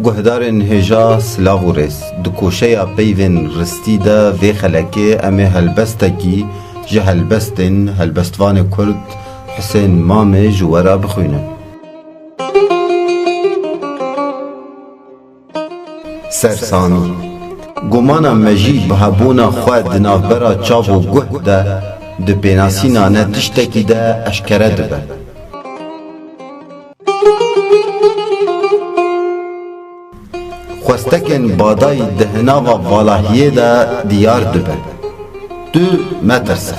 گهدارن هجا سلاغورس دکوشیا پیوین رستی دا وی خلکه امه هلبستکی جه هلبستوان کرد حسین مامه جوارا بخوینن. سرسانی گمانا مجی بهبونا خواه دنافبرا چاو و گه دا ده پیناسینا نه تشتکی دا اشکره دبه. خواستکن بادای دهناوا والاهیه دا دیار دبه. تو مترسه.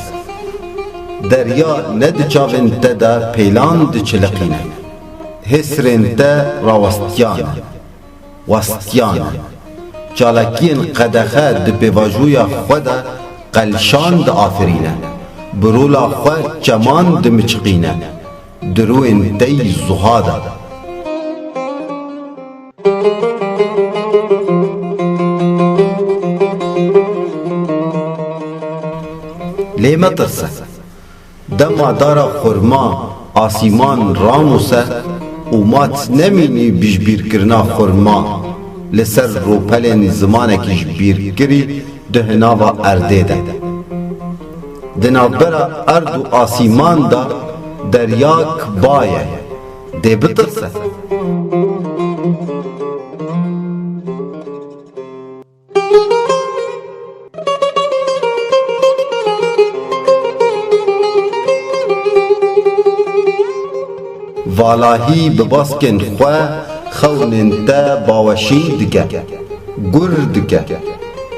دریا ند چاوین تا دا پیلان دا چلقینه. حسرین تا راوستیانه. وستیانه. چالاکین قدخه ده پیواجویا خودا قلشان ده آفرینه. برولا خواه چمان ده مچقینه. دروین تی زهاده. لیمه ترسه دما دارا خورما آسیمان راموسه و مات نمینی بیشبیر کرنا خورما لسر روپلین زمانکیش بیر کری دهناوا ارده ده دنابرا ارد و آسیمان دا دریاک بایه ده بترسه والاهی بباسکن خواه خونن تا باوشی دگه گر دگه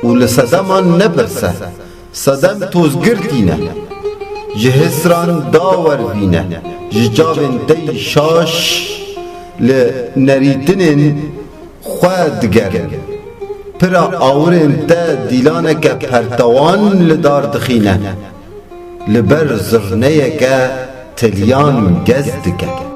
و لسدمان نبرسه صدم توزگرتینه جهسران داور بینه ججابن تی شاش لنریتنن خواه دگرن پرا آورن تا دیلانه که پرتوان لدار دخینه لبر زرنه که تلیان گز دگه